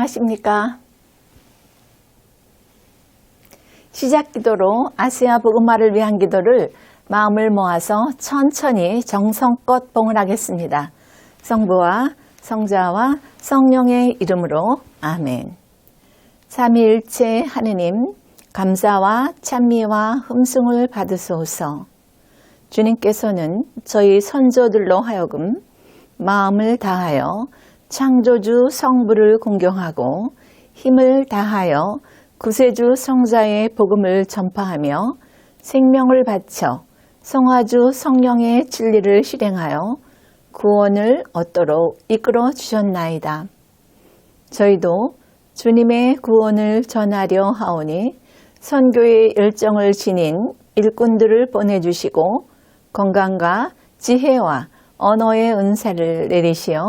안녕하십니까? 시작 기도로 아시아 복음화를 위한 기도를 마음을 모아서 천천히 정성껏 봉헌하겠습니다. 성부와 성자와 성령의 이름으로 아멘. 삼위일체 하느님, 감사와 찬미와 흠숭을 받으소서. 주님께서는 저희 선조들로 하여금 마음을 다하여 창조주 성부를 공경하고 힘을 다하여 구세주 성자의 복음을 전파하며 생명을 바쳐 성화주 성령의 진리를 실행하여 구원을 얻도록 이끌어 주셨나이다. 저희도 주님의 구원을 전하려 하오니 선교의 열정을 지닌 일꾼들을 보내주시고 건강과 지혜와 언어의 은사를 내리시어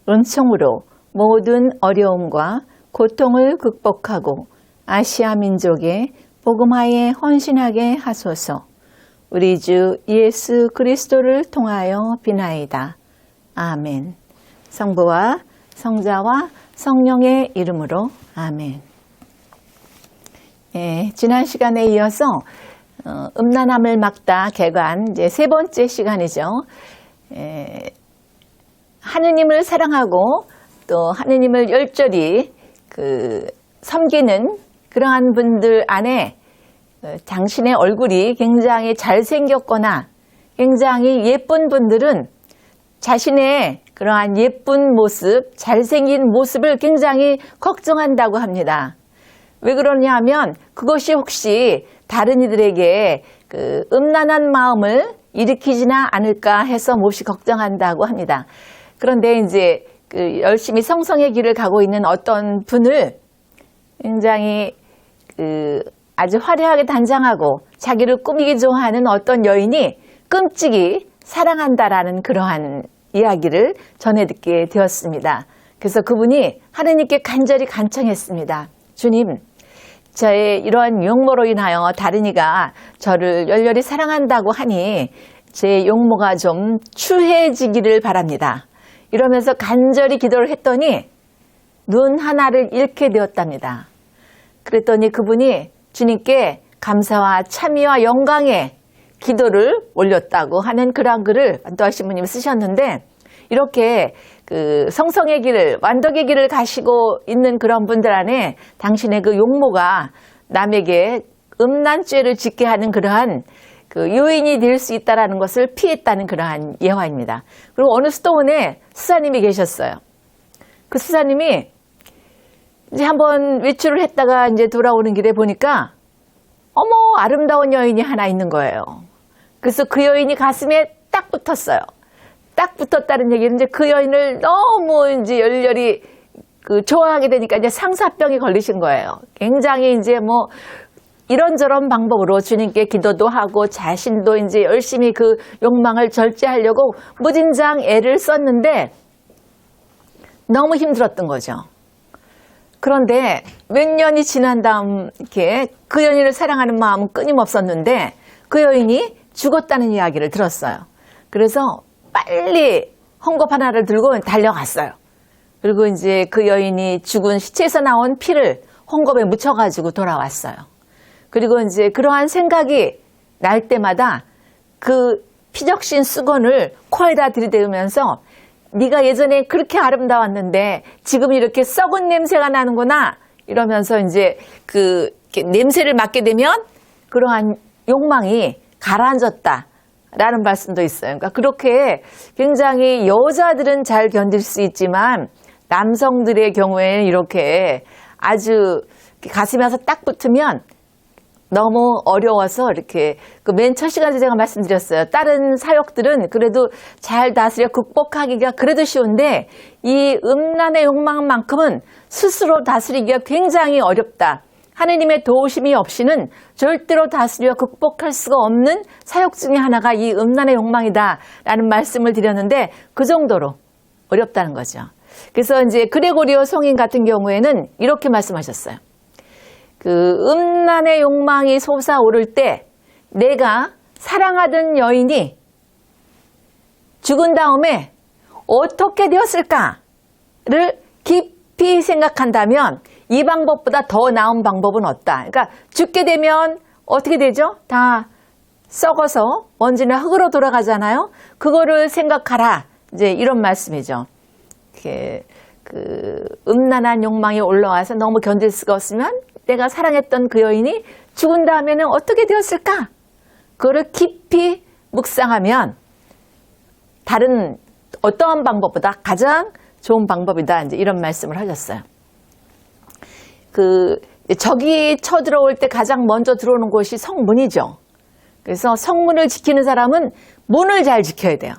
은총으로 모든 어려움과 고통을 극복하고 아시아 민족의 복음화에 헌신하게 하소서. 우리 주 예수 그리스도를 통하여 비나이다. 아멘. 성부와 성자와 성령의 이름으로 아멘. 지난 시간에 이어서 음란함을 막다 개관 이제 세 번째 시간이죠. 하느님을 사랑하고 또 하느님을 열절히 섬기는 그러한 분들 안에 당신의 얼굴이 굉장히 잘생겼거나 굉장히 예쁜 분들은 자신의 그러한 예쁜 모습, 잘생긴 모습을 굉장히 걱정한다고 합니다. 왜 그러냐 하면 그것이 혹시 다른 이들에게 음란한 마음을 일으키지나 않을까 해서 몹시 걱정한다고 합니다. 그런데 이제 열심히 성성의 길을 가고 있는 어떤 분을 굉장히 아주 화려하게 단장하고 자기를 꾸미기 좋아하는 어떤 여인이 끔찍이 사랑한다라는 그러한 이야기를 전해 듣게 되었습니다. 그래서 그분이 하느님께 간절히 간청했습니다. 주님, 저의 이러한 용모로 인하여 다른 이가 저를 열렬히 사랑한다고 하니 제 용모가 좀 추해지기를 바랍니다. 이러면서 간절히 기도를 했더니 눈 하나를 잃게 되었답니다. 그랬더니 그분이 주님께 감사와 참미와 영광의 기도를 올렸다고 하는 그런 글을 안도하 신부님이 쓰셨는데, 이렇게 성성의 길을, 완덕의 길을 가시고 있는 그런 분들 안에 당신의 그 용모가 남에게 음란죄를 짓게 하는 그러한 요인이 될 수 있다는 것을 피했다는 그러한 예화입니다. 그리고 어느 수도원에 수사님이 계셨어요. 그 수사님이 이제 한번 외출을 했다가 이제 돌아오는 길에 보니까 어머, 아름다운 여인이 하나 있는 거예요. 그래서 그 여인이 가슴에 딱 붙었어요. 딱 붙었다는 얘기는 이제 그 여인을 너무 이제 열렬히 좋아하게 되니까 이제 상사병이 걸리신 거예요. 굉장히 이제 뭐 이런저런 방법으로 주님께 기도도 하고 자신도 이제 열심히 그 욕망을 절제하려고 무진장 애를 썼는데 너무 힘들었던 거죠. 그런데 몇 년이 지난 다음 이렇게 그 여인을 사랑하는 마음은 끊임없었는데 그 여인이 죽었다는 이야기를 들었어요. 그래서 빨리 헝겊 하나를 들고 달려갔어요. 그리고 이제 그 여인이 죽은 시체에서 나온 피를 헝겊에 묻혀가지고 돌아왔어요. 그리고 이제 그러한 생각이 날 때마다 그 피적신 수건을 코에다 들이대면서 네가 예전에 그렇게 아름다웠는데 지금 이렇게 썩은 냄새가 나는구나 이러면서 이제 냄새를 맡게 되면 그러한 욕망이 가라앉았다라는 말씀도 있어요. 그러니까 그렇게 굉장히 여자들은 잘 견딜 수 있지만 남성들의 경우에는 이렇게 아주 가슴에 와서 딱 붙으면 너무 어려워서 이렇게 맨 첫 시간에 제가 말씀드렸어요. 다른 사역들은 그래도 잘 다스려 극복하기가 그래도 쉬운데 이 음란의 욕망만큼은 스스로 다스리기가 굉장히 어렵다. 하느님의 도우심이 없이는 절대로 다스려 극복할 수가 없는 사역 중에 하나가 이 음란의 욕망이다라는 말씀을 드렸는데 그 정도로 어렵다는 거죠. 그래서 이제 그레고리오 성인 같은 경우에는 이렇게 말씀하셨어요. 음란의 욕망이 솟아오를 때 내가 사랑하던 여인이 죽은 다음에 어떻게 되었을까를 깊이 깊이 생각한다면 이 방법보다 더 나은 방법은 없다. 그러니까 죽게 되면 어떻게 되죠? 다 썩어서 먼지나 흙으로 돌아가잖아요. 그거를 생각하라. 이제 이런 말씀이죠. 음란한 욕망이 올라와서 너무 견딜 수가 없으면 내가 사랑했던 그 여인이 죽은 다음에는 어떻게 되었을까? 그거를 깊이 묵상하면 다른 어떠한 방법보다 가장 좋은 방법이다. 이제 이런 말씀을 하셨어요. 적이 쳐들어올 때 가장 먼저 들어오는 곳이 성문이죠. 그래서 성문을 지키는 사람은 문을 잘 지켜야 돼요.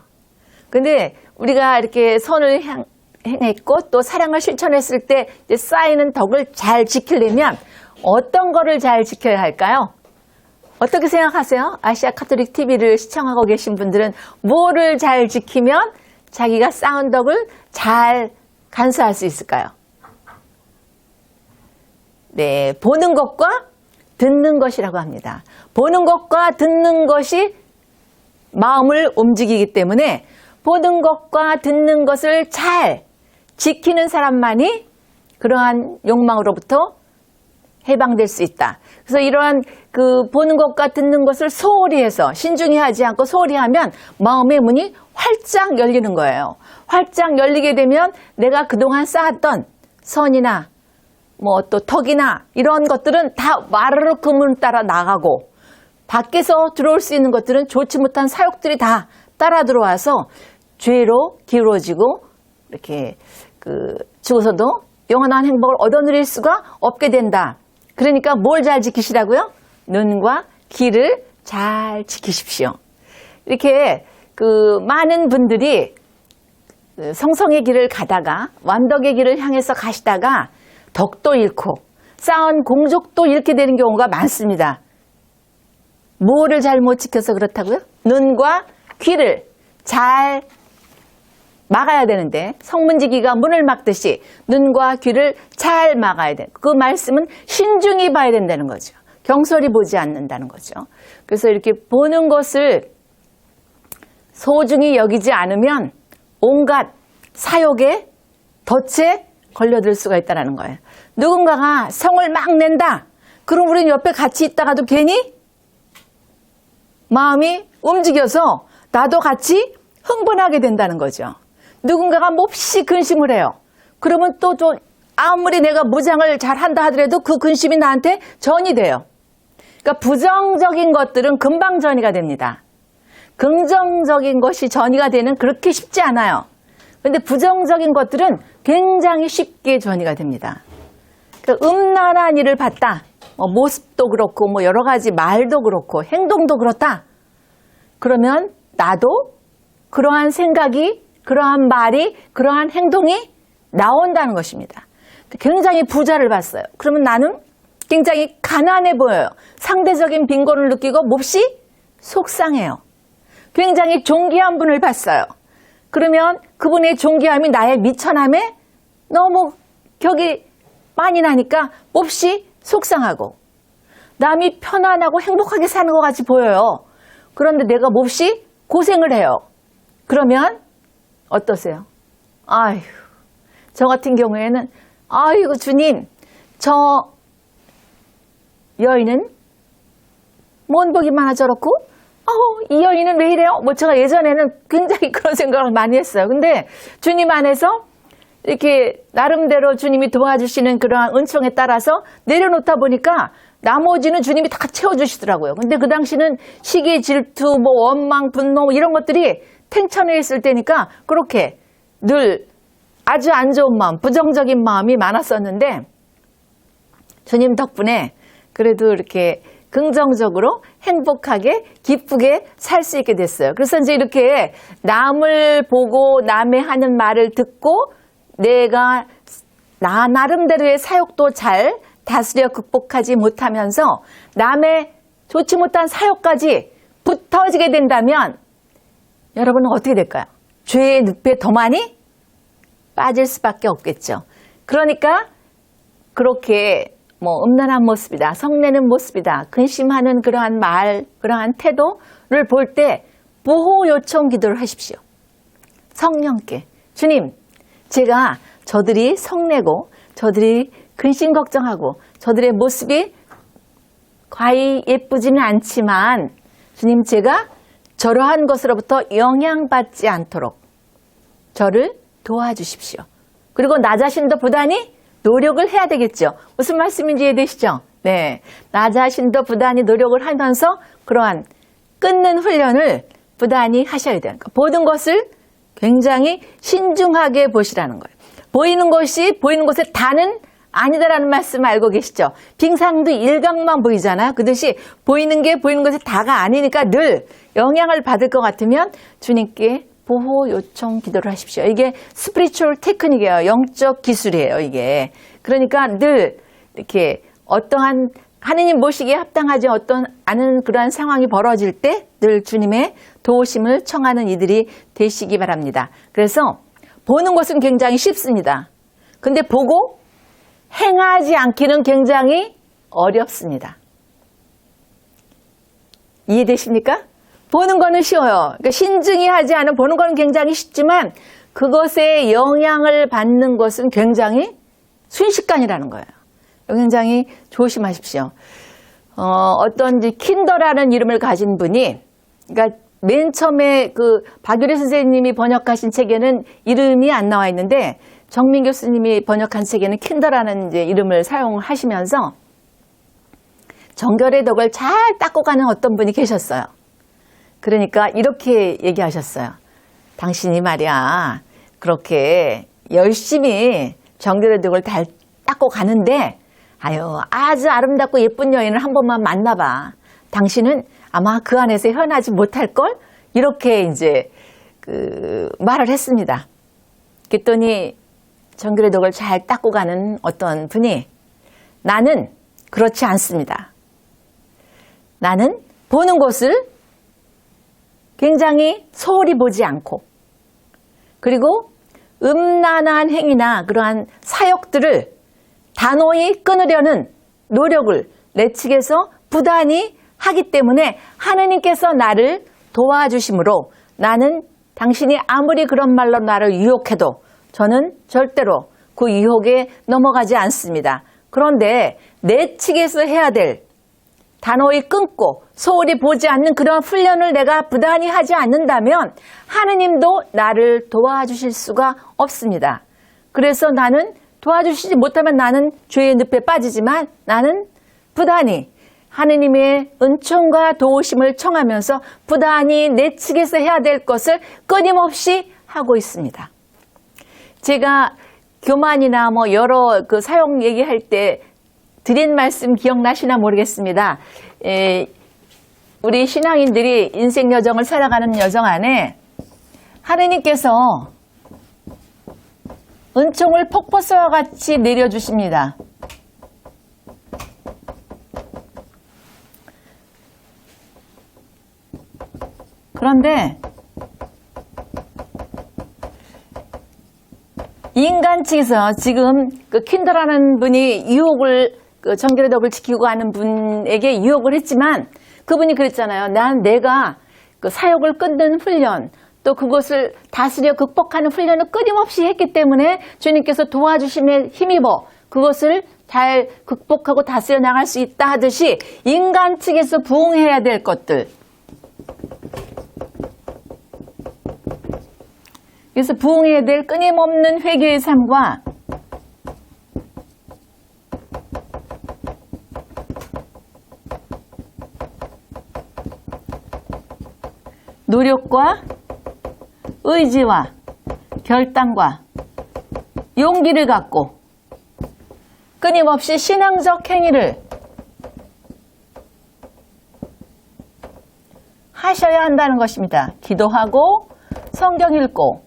근데 우리가 이렇게 선을 행했고 또 사랑을 실천했을 때 쌓이는 덕을 잘 지키려면 어떤 거를 잘 지켜야 할까요? 어떻게 생각하세요? 아시아 카톨릭 TV를 시청하고 계신 분들은 뭐를 잘 지키면 자기가 쌓은 덕을 잘 간수할 수 있을까요? 네, 보는 것과 듣는 것이라고 합니다. 보는 것과 듣는 것이 마음을 움직이기 때문에 보는 것과 듣는 것을 잘 지키는 사람만이 그러한 욕망으로부터 해방될 수 있다. 그래서 이러한 보는 것과 듣는 것을 소홀히 해서 신중히 하지 않고 소홀히 하면 마음의 문이 활짝 열리는 거예요. 활짝 열리게 되면 내가 그동안 쌓았던 선이나 또 덕이나 이런 것들은 다 와르르 그 문 따라 나가고 밖에서 들어올 수 있는 것들은 좋지 못한 사욕들이 다 따라 들어와서 죄로 기울어지고 이렇게 죽어서도 영원한 행복을 얻어 누릴 수가 없게 된다. 그러니까 뭘 잘 지키시라고요? 눈과 귀를 잘 지키십시오. 이렇게 많은 분들이 성성의 길을 가다가 완덕의 길을 향해서 가시다가 덕도 잃고 쌓은 공적도 잃게 되는 경우가 많습니다. 뭐를 잘못 지켜서 그렇다고요? 눈과 귀를 잘 막아야 되는데 성문지기가 문을 막듯이 눈과 귀를 잘 막아야 돼. 그 말씀은 신중히 봐야 된다는 거죠. 경솔히 보지 않는다는 거죠. 그래서 이렇게 보는 것을 소중히 여기지 않으면 온갖 사욕에 덫에 걸려들 수가 있다는 거예요. 누군가가 성을 막 낸다. 그럼 우리는 옆에 같이 있다가도 괜히 마음이 움직여서 나도 같이 흥분하게 된다는 거죠. 누군가가 몹시 근심을 해요. 그러면 또 아무리 내가 무장을 잘 한다 하더라도 그 근심이 나한테 전이 돼요. 그러니까 부정적인 것들은 금방 전이가 됩니다. 긍정적인 것이 전이가 되는 그렇게 쉽지 않아요. 그런데 부정적인 것들은 굉장히 쉽게 전이가 됩니다. 그러니까 음란한 일을 봤다. 모습도 그렇고 여러 가지 말도 그렇고 행동도 그렇다. 그러면 나도 그러한 생각이 그러한 말이 그러한 행동이 나온다는 것입니다. 굉장히 부자를 봤어요. 그러면 나는 굉장히 가난해 보여요. 상대적인 빈곤을 느끼고 몹시 속상해요. 굉장히 존귀한 분을 봤어요. 그러면 그분의 존귀함이 나의 미천함에 너무 격이 많이 나니까 몹시 속상하고 남이 편안하고 행복하게 사는 것 같이 보여요. 그런데 내가 몹시 고생을 해요. 그러면 어떠세요? 아휴, 저 같은 경우에는 아이고 주님, 저 여인은 뭔 복이 많아 저렇고 이 여인은 왜 이래요? 제가 예전에는 굉장히 그런 생각을 많이 했어요. 근데 주님 안에서 이렇게 나름대로 주님이 도와주시는 그러한 은총에 따라서 내려놓다 보니까 나머지는 주님이 다 채워주시더라고요. 근데 그 당시는 시기, 질투, 원망, 분노 이런 것들이 탱천해 있을 때니까 그렇게 늘 아주 안 좋은 마음, 부정적인 마음이 많았었는데 주님 덕분에 그래도 이렇게 긍정적으로 행복하게 기쁘게 살 수 있게 됐어요. 그래서 이제 이렇게 남을 보고 남의 하는 말을 듣고 내가 나 나름대로의 사욕도 잘 다스려 극복하지 못하면서 남의 좋지 못한 사욕까지 붙어지게 된다면 여러분은 어떻게 될까요? 죄의 늪에 더 많이 빠질 수밖에 없겠죠. 그러니까 그렇게 음란한 모습이다, 성내는 모습이다, 근심하는 그러한 말, 그러한 태도를 볼 때 보호 요청 기도를 하십시오. 성령께 주님, 제가 저들이 성내고 저들이 근심 걱정하고 저들의 모습이 과히 예쁘지는 않지만 주님 제가 저러한 것으로부터 영향받지 않도록 저를 도와주십시오. 그리고 나 자신도 부단히 노력을 해야 되겠죠. 무슨 말씀인지 이해되시죠? 네, 나 자신도 부단히 노력을 하면서 그러한 끊는 훈련을 부단히 하셔야 돼요. 그러니까 모든 것을 굉장히 신중하게 보시라는 거예요. 보이는 것에 다는 아니다라는 말씀 알고 계시죠? 빙상도 일각만 보이잖아요. 그듯이 보이는 것에 다가 아니니까 늘 영향을 받을 것 같으면 주님께 보호 요청 기도를 하십시오. 이게 스피리추얼 테크닉이에요. 영적 기술이에요, 이게. 그러니까 늘 이렇게 어떠한 하느님 모시기에 합당하지 않은 그러한 상황이 벌어질 때 늘 주님의 도우심을 청하는 이들이 되시기 바랍니다. 그래서 보는 것은 굉장히 쉽습니다. 근데 보고 행하지 않기는 굉장히 어렵습니다. 이해되십니까? 보는 거는 쉬워요. 그러니까 신중히 하지 않은 보는 거는 굉장히 쉽지만 그것에 영향을 받는 것은 굉장히 순식간이라는 거예요. 굉장히 조심하십시오. 어떤 킨더라는 이름을 가진 분이, 그러니까 맨 처음에 그 박유리 선생님이 번역하신 책에는 이름이 안 나와 있는데 정민 교수님이 번역한 책에는 킨더라는 이제 이름을 사용하시면서 정결의 덕을 잘 닦고 가는 어떤 분이 계셨어요. 그러니까 이렇게 얘기하셨어요. 당신이 말이야 그렇게 열심히 정결의 덕을 잘 닦고 가는데 아주 아름답고 예쁜 여인을 한 번만 만나봐. 당신은 아마 그 안에서 헤어나지 못할걸? 이렇게 이제 말을 했습니다. 그랬더니 정결의 덕을 잘 닦고 가는 어떤 분이 나는 그렇지 않습니다. 나는 보는 것을 굉장히 소홀히 보지 않고 그리고 음란한 행위나 그러한 사역들을 단호히 끊으려는 노력을 내 측에서 부단히 하기 때문에 하느님께서 나를 도와주심으로 나는 당신이 아무리 그런 말로 나를 유혹해도 저는 절대로 그 유혹에 넘어가지 않습니다. 그런데 내 측에서 해야 될 단호히 끊고 소홀히 보지 않는 그런 훈련을 내가 부단히 하지 않는다면 하느님도 나를 도와주실 수가 없습니다. 그래서 나는 도와주시지 못하면 나는 죄의 늪에 빠지지만 나는 부단히 하느님의 은총과 도우심을 청하면서 부단히 내 측에서 해야 될 것을 끊임없이 하고 있습니다. 제가 교만이나 여러 그 사역 얘기할 때 드린 말씀 기억나시나 모르겠습니다. 우리 신앙인들이 인생 여정을 살아가는 여정 안에 하느님께서 은총을 폭포수와 같이 내려주십니다. 그런데 인간 측에서 지금 그 킨더라는 분이 유혹을 정결의 덕을 지키고 가는 분에게 유혹을 했지만 그분이 그랬잖아요. 내가 그 사역을 끊는 훈련 또 그것을 다스려 극복하는 훈련을 끊임없이 했기 때문에 주님께서 도와주심에 힘입어 그것을 잘 극복하고 다스려 나갈 수 있다 하듯이 인간 측에서 부응해야 될 것들 그래서 부응해야 될 끊임없는 회개의 삶과 노력과 의지와 결단과 용기를 갖고 끊임없이 신앙적 행위를 하셔야 한다는 것입니다. 기도하고 성경 읽고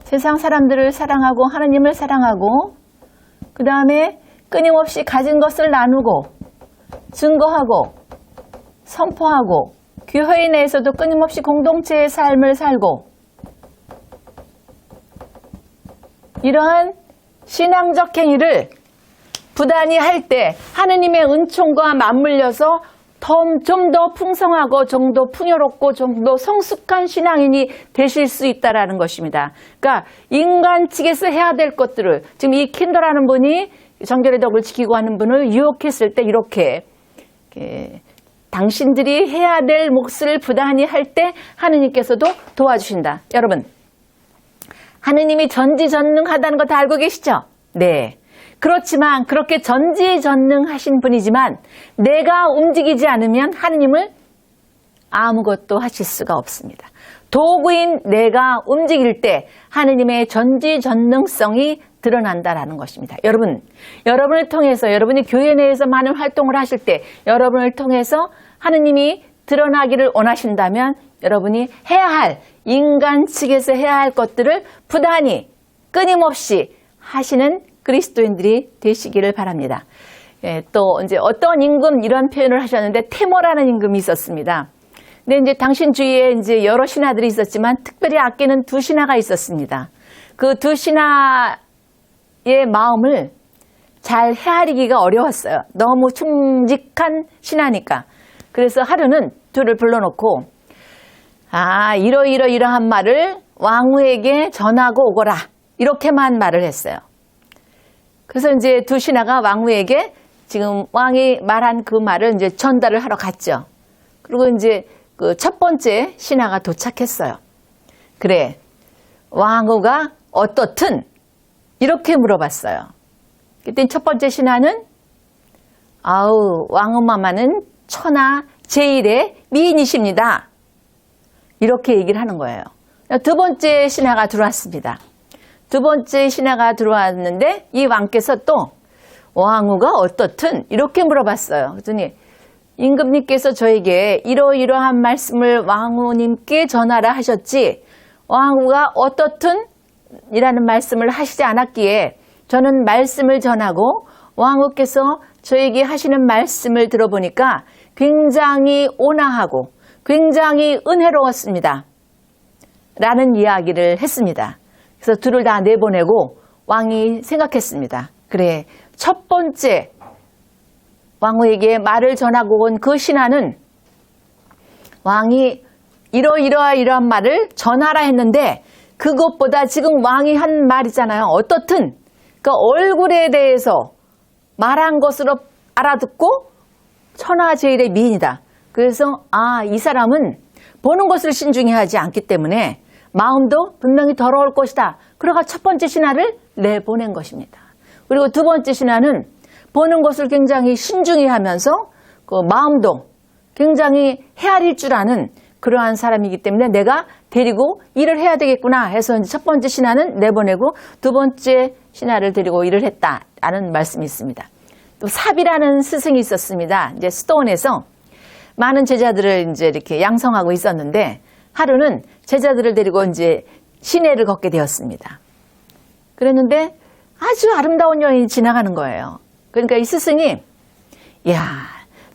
세상 사람들을 사랑하고 하느님을 사랑하고 그 다음에 끊임없이 가진 것을 나누고 증거하고 선포하고 교회 내에서도 끊임없이 공동체의 삶을 살고 이러한 신앙적 행위를 부단히 할 때 하느님의 은총과 맞물려서 좀 더 풍성하고 좀 더 풍요롭고 좀 더 성숙한 신앙인이 되실 수 있다라는 것입니다. 그러니까 인간 측에서 해야 될 것들을 지금 이 킨더라는 분이 정결의 덕을 지키고 하는 분을 유혹했을 때 이렇게 당신들이 해야 될 몫을 부단히 할 때 하느님께서도 도와주신다. 여러분, 하느님이 전지전능하다는 거 다 알고 계시죠? 네. 그렇지만 그렇게 전지전능하신 분이지만 내가 움직이지 않으면 하느님을 아무것도 하실 수가 없습니다. 도구인 내가 움직일 때 하느님의 전지전능성이 드러난다라는 것입니다. 여러분, 여러분을 통해서 여러분이 교회 내에서 많은 활동을 하실 때 여러분을 통해서 하느님이 드러나기를 원하신다면 여러분이 해야 할 인간 측에서 해야 할 것들을 부단히 끊임없이 하시는 그리스도인들이 되시기를 바랍니다. 예, 또 이제 어떤 임금 이런 표현을 하셨는데 테모라는 임금이 있었습니다. 근데 이제 당신 주위에 이제 여러 신하들이 있었지만 특별히 아끼는 두 신하가 있었습니다. 그 두 신하의 마음을 잘 헤아리기가 어려웠어요. 너무 충직한 신하니까. 그래서 하루는 둘을 불러놓고 이러한 말을 왕후에게 전하고 오거라. 이렇게만 말을 했어요. 그래서 이제 두 신하가 왕후에게 지금 왕이 말한 그 말을 이제 전달을 하러 갔죠. 그리고 이제 그 첫 번째 신하가 도착했어요. 그래, 왕후가 어떻든? 이렇게 물어봤어요. 그때 첫 번째 신하는 왕후마마는 천하 제일의 미인이십니다. 이렇게 얘기를 하는 거예요. 두 번째 신하가 들어왔습니다. 두 번째 신하가 들어왔는데 이 왕께서 또 왕후가 어떻든 이렇게 물어봤어요. 그랬더니 임금님께서 저에게 이러이러한 말씀을 왕후님께 전하라 하셨지 왕후가 어떻든 이라는 말씀을 하시지 않았기에 저는 말씀을 전하고 왕후께서 저에게 하시는 말씀을 들어보니까 굉장히 온화하고 굉장히 은혜로웠습니다. 라는 이야기를 했습니다. 그래서 둘을 다 내보내고 왕이 생각했습니다. 그래, 첫 번째 왕후에게 말을 전하고 온 그 신하는 왕이 이러한 말을 전하라 했는데 그것보다 지금 왕이 한 말이잖아요. 어떻든 그 얼굴에 대해서 말한 것으로 알아듣고 천하제일의 미인이다. 그래서 이 사람은 보는 것을 신중히 하지 않기 때문에 마음도 분명히 더러울 것이다. 그러가 첫 번째 신하를 내보낸 것입니다. 그리고 두 번째 신하는 보는 것을 굉장히 신중히 하면서 그 마음도 굉장히 헤아릴 줄 아는 그러한 사람이기 때문에 내가 데리고 일을 해야 되겠구나 해서 이제 첫 번째 신하는 내보내고 두 번째 신하를 데리고 일을 했다라는 말씀이 있습니다. 또 삽이라는 스승이 있었습니다. 이제 스톤에서 많은 제자들을 이제 이렇게 양성하고 있었는데 하루는 제자들을 데리고 이제 시내를 걷게 되었습니다. 그랬는데 아주 아름다운 여인이 지나가는 거예요. 그러니까 이 스승이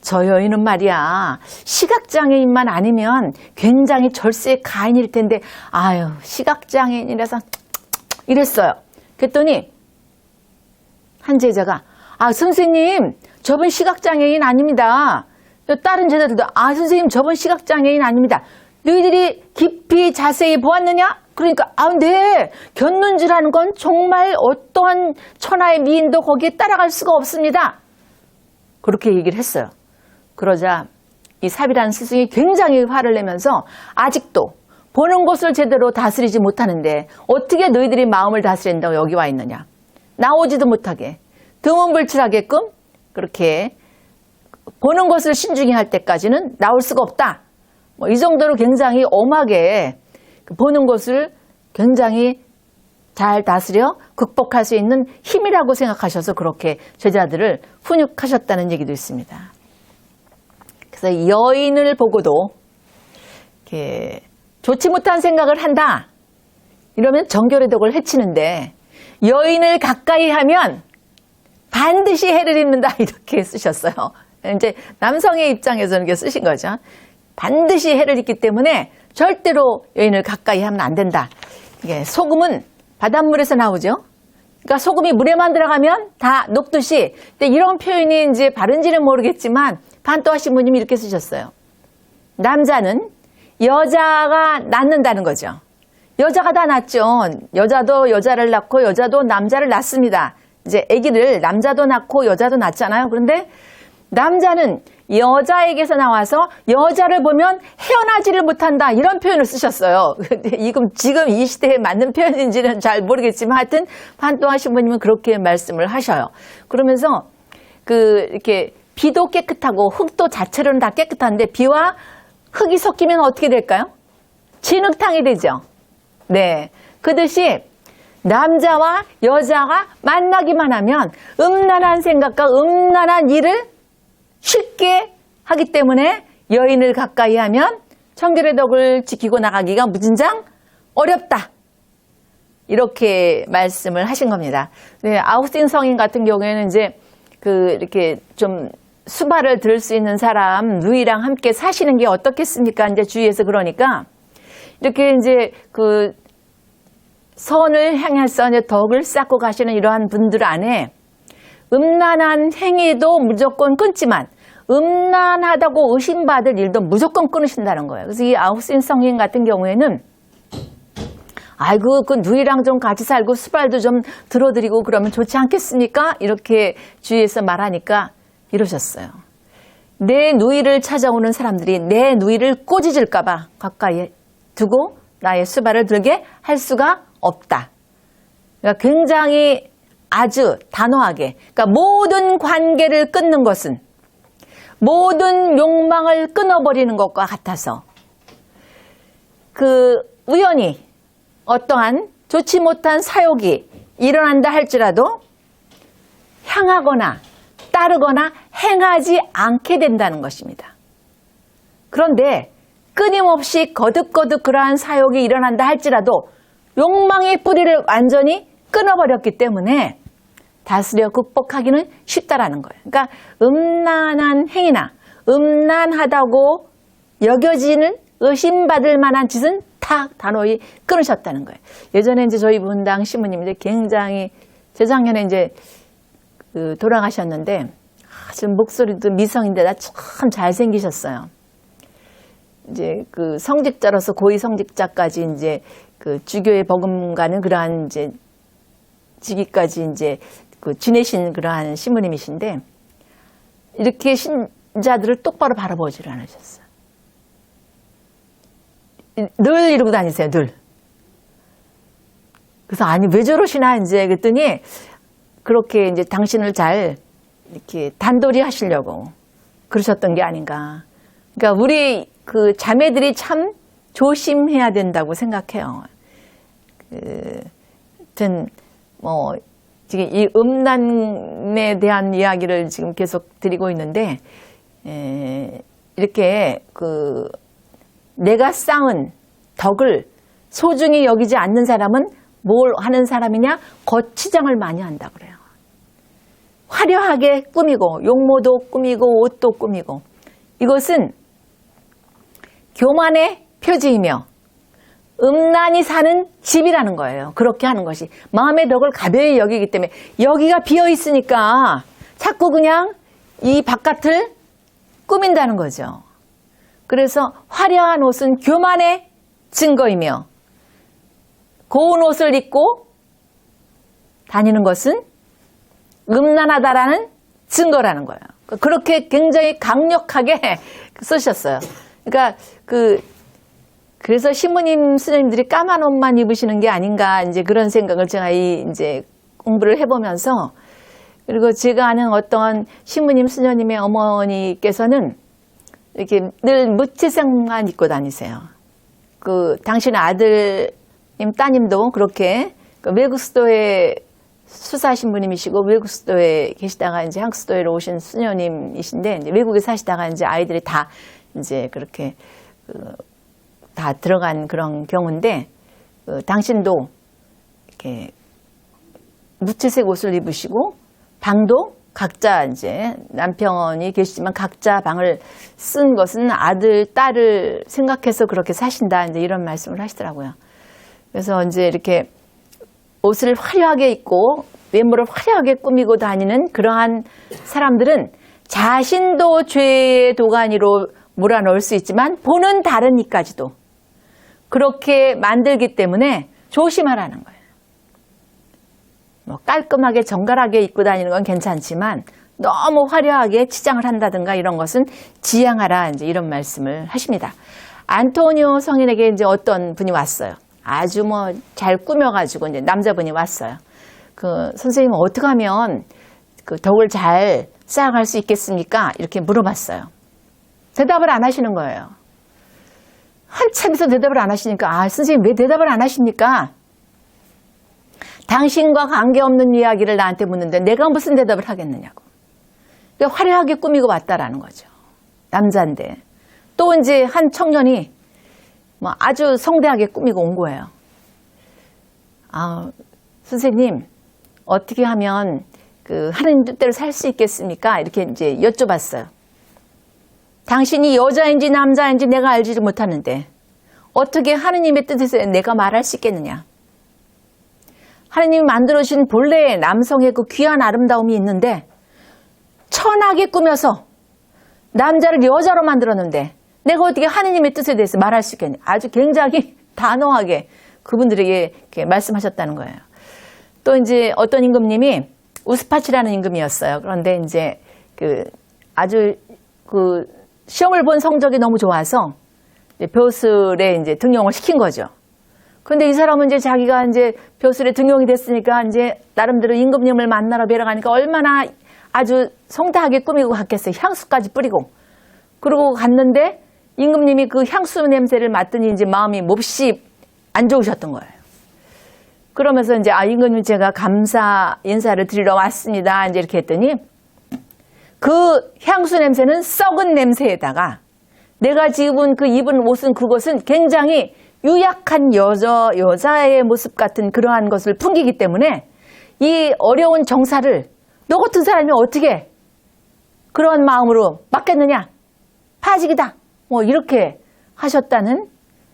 저 여인은 말이야 시각장애인만 아니면 굉장히 절세의 가인일 텐데 시각장애인이라서 이랬어요. 그랬더니 한 제자가 선생님 저분 시각장애인 아닙니다. 다른 제자들도 선생님 저분 시각장애인 아닙니다. 너희들이 깊이 자세히 보았느냐? 그러니까 네. 견눈질하는 건 정말 어떠한 천하의 미인도 거기에 따라갈 수가 없습니다. 그렇게 얘기를 했어요. 그러자 이 삽이라는 스승이 굉장히 화를 내면서 아직도 보는 것을 제대로 다스리지 못하는데 어떻게 너희들이 마음을 다스린다고 여기 와 있느냐. 나오지도 못하게 드문불출하게끔 그렇게 보는 것을 신중히 할 때까지는 나올 수가 없다. 이 정도로 굉장히 엄하게 보는 것을 굉장히 잘 다스려 극복할 수 있는 힘이라고 생각하셔서 그렇게 제자들을 훈육하셨다는 얘기도 있습니다. 그래서 여인을 보고도 이렇게 좋지 못한 생각을 한다. 이러면 정결의 덕을 해치는데 여인을 가까이 하면 반드시 해를 입는다. 이렇게 쓰셨어요. 이제 남성의 입장에서는 이렇게 쓰신 거죠. 반드시 해를 입기 때문에 절대로 여인을 가까이 하면 안 된다. 이게 소금은 바닷물에서 나오죠. 그러니까 소금이 물에만 들어가면 다 녹듯이. 근데 이런 표현이 이제 바른지는 모르겠지만 반토하 신부님이 이렇게 쓰셨어요. 남자는 여자가 낳는다는 거죠. 여자가 다 낳죠. 여자도 여자를 낳고 여자도 남자를 낳습니다. 이제 아기를 남자도 낳고 여자도 낳잖아요. 그런데 남자는 여자에게서 나와서 여자를 보면 헤어나지를 못한다, 이런 표현을 쓰셨어요. 이건 지금 이 시대에 맞는 표현인지는 잘 모르겠지만 하여튼 반토하 신부님은 그렇게 말씀을 하셔요. 그러면서 이렇게 비도 깨끗하고 흙도 자체로는 다 깨끗한데 비와 흙이 섞이면 어떻게 될까요? 진흙탕이 되죠. 네. 그듯이 남자와 여자가 만나기만 하면 음란한 생각과 음란한 일을 쉽게 하기 때문에 여인을 가까이 하면 청결의 덕을 지키고 나가기가 무진장 어렵다, 이렇게 말씀을 하신 겁니다. 네, 아우구스틴 성인 같은 경우에는 이제 이렇게 좀 수발을 들 수 있는 사람 누이랑 함께 사시는 게 어떻겠습니까? 이제 주위에서 그러니까 이렇게 이제 선을 향해서 이제 덕을 쌓고 가시는 이러한 분들 안에 음란한 행위도 무조건 끊지만 음란하다고 의심받을 일도 무조건 끊으신다는 거예요. 그래서 이 아우구스틴 성인 같은 경우에는 아이고 그 누이랑 좀 같이 살고 수발도 좀 들어드리고 그러면 좋지 않겠습니까? 이렇게 주위에서 말하니까 이러셨어요. 내 누이를 찾아오는 사람들이 내 누이를 꼬지질까 봐 가까이 두고 나의 수발을 들게 할 수가 없다. 그러니까 굉장히 아주 단호하게, 그러니까 모든 관계를 끊는 것은 모든 욕망을 끊어버리는 것과 같아서 우연히 어떠한 좋지 못한 사욕이 일어난다 할지라도 향하거나 따르거나 행하지 않게 된다는 것입니다. 그런데 끊임없이 거듭거듭 그러한 사욕이 일어난다 할지라도 욕망의 뿌리를 완전히 끊어버렸기 때문에 다스려 극복하기는 쉽다라는 거예요. 그러니까 음란한 행위나 음란하다고 여겨지는 의심받을 만한 짓은 다 단호히 끊으셨다는 거예요. 예전에 이제 저희 분당 신부님인데 굉장히 재작년에 이제 돌아가셨는데 지금 목소리도 미성인데 참 잘생기셨어요. 이제 성직자로서 고위 성직자까지 이제 주교에 버금가는 그러한 이제 직위까지 이제 지내신 그러한 신부님이신데 이렇게 신자들을 똑바로 바라보지를 않으셨어요. 늘 이러고 다니세요, 늘. 그래서 아니 왜 저러시나 이제 그랬더니 그렇게 이제 당신을 잘 이렇게 단돌이 하시려고 그러셨던 게 아닌가. 그러니까 우리 자매들이 참 조심해야 된다고 생각해요. 하여튼 지금 이 음란에 대한 이야기를 지금 계속 드리고 있는데 이렇게 내가 쌓은 덕을 소중히 여기지 않는 사람은 뭘 하는 사람이냐? 거치장을 많이 한다 그래요. 화려하게 꾸미고 용모도 꾸미고 옷도 꾸미고 이것은 교만의 표지이며 음란히 사는 집이라는 거예요. 그렇게 하는 것이 마음의 덕을 가벼이 여기기 때문에 여기가 비어 있으니까 자꾸 그냥 이 바깥을 꾸민다는 거죠. 그래서 화려한 옷은 교만의 증거이며 고운 옷을 입고 다니는 것은 음란하다라는 증거라는 거예요. 그렇게 굉장히 강력하게 쓰셨어요. 그러니까 그래서 신부님, 스님들이 까만 옷만 입으시는 게 아닌가 이제 그런 생각을 제가 이제 공부를 해보면서 그리고 제가 아는 어떤 신부님, 수녀님의 어머니께서는 이렇게 늘 무채색만 입고 다니세요. 당신 아들님, 따님도 그렇게 외국 수도에 수사 신부님이시고 외국 수도에 계시다가 이제 한국 수도에 오신 수녀님이신데 이제 외국에 사시다가 이제 아이들이 다 이제 그렇게 다 들어간 그런 경우인데 당신도 이렇게 무채색 옷을 입으시고 방도 각자 이제 남편이 계시지만 각자 방을 쓴 것은 아들, 딸을 생각해서 그렇게 사신다 이제 이런 말씀을 하시더라고요. 그래서 이제 이렇게 옷을 화려하게 입고 외모를 화려하게 꾸미고 다니는 그러한 사람들은 자신도 죄의 도가니로 몰아넣을 수 있지만 보는 다른 이까지도 그렇게 만들기 때문에 조심하라는 거예요. 뭐 깔끔하게 정갈하게 입고 다니는 건 괜찮지만 너무 화려하게 치장을 한다든가 이런 것은 지양하라, 이제 이런 말씀을 하십니다. 안토니오 성인에게 이제 어떤 분이 왔어요. 아주 뭐 잘 꾸며가지고 이제 남자분이 왔어요. 선생님 어떻게 하면 덕을 잘 쌓아갈 수 있겠습니까? 이렇게 물어봤어요. 대답을 안 하시는 거예요. 한참에서 대답을 안 하시니까, 선생님 왜 대답을 안 하십니까? 당신과 관계없는 이야기를 나한테 묻는데 내가 무슨 대답을 하겠느냐고. 그러니까 화려하게 꾸미고 왔다라는 거죠. 남자인데. 또 이제 한 청년이 뭐 아주 성대하게 꾸미고 온 거예요. 선생님, 어떻게 하면 하나님 뜻대로 살 수 있겠습니까? 이렇게 이제 여쭤봤어요. 당신이 여자인지 남자인지 내가 알지를 못하는데 어떻게 하느님의 뜻에서 내가 말할 수 있겠느냐? 하느님이 만들어주신 본래의 남성의 그 귀한 아름다움이 있는데 천하게 꾸며서 남자를 여자로 만들었는데 내가 어떻게 하느님의 뜻에 대해서 말할 수 있겠냐? 아주 굉장히 단호하게 그분들에게 이렇게 말씀하셨다는 거예요. 또 이제 어떤 임금님이 우스파치라는 임금이었어요. 그런데 이제 아주 시험을 본 성적이 너무 좋아서 이제 벼슬에 이제 등용을 시킨 거죠. 그런데 이 사람은 이제 자기가 이제 벼슬에 등용이 됐으니까 이제 나름대로 임금님을 만나러 뵈러 가니까 얼마나 아주 성대하게 꾸미고 갔겠어요. 향수까지 뿌리고. 그러고 갔는데 임금님이 그 향수 냄새를 맡더니 이제 마음이 몹시 안 좋으셨던 거예요. 그러면서 이제 임금님 제가 감사 인사를 드리러 왔습니다. 이제 이렇게 했더니 그 향수 냄새는 썩은 냄새에다가 내가 지금 입은 옷은 그것은 굉장히 유약한 여자의 모습 같은 그러한 것을 풍기기 때문에 이 어려운 정사를 너 같은 사람이 어떻게 그런 마음으로 맡겠느냐? 파직이다. 뭐 이렇게 하셨다는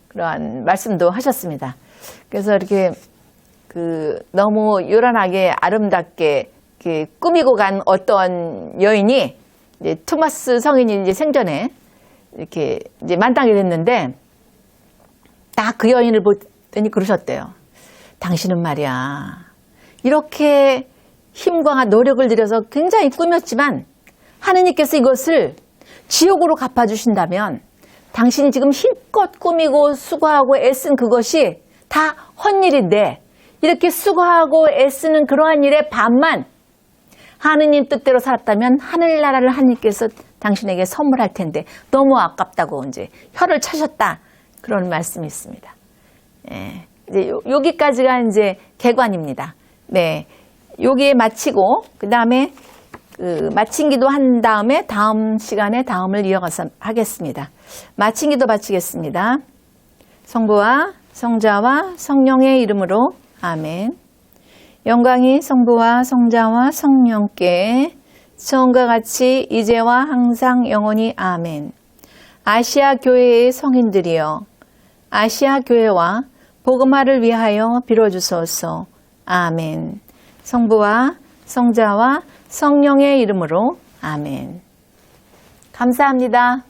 그러한 말씀도 하셨습니다. 그래서 이렇게 너무 요란하게 아름답게 꾸미고 간 어떤 여인이 이제 토마스 성인이 이제 생전에 이렇게 이제 만나게 됐는데 딱 그 여인을 보더니 그러셨대요. 당신은 말이야 이렇게 힘과 노력을 들여서 굉장히 꾸몄지만 하느님께서 이것을 지옥으로 갚아주신다면 당신이 지금 힘껏 꾸미고 수고하고 애쓴 그것이 다 헛일인데 이렇게 수고하고 애쓰는 그러한 일의 반만 하느님 뜻대로 살았다면 하늘나라를 하느님께서 당신에게 선물할 텐데 너무 아깝다고 이제 혀를 차셨다. 그런 말씀이 있습니다. 예, 이제 여기까지가 이제 개관입니다. 네. 여기에 마치고, 그 다음에 마친 기도 한 다음에 다음 시간에 다음을 이어가서 하겠습니다. 마친 기도 마치겠습니다. 성부와 성자와 성령의 이름으로 아멘. 영광이 성부와 성자와 성령께 처음과 같이 이제와 항상 영원히 아멘. 아시아 교회의 성인들이여 아시아 교회와 복음화를 위하여 빌어주소서. 아멘. 성부와 성자와 성령의 이름으로 아멘. 감사합니다.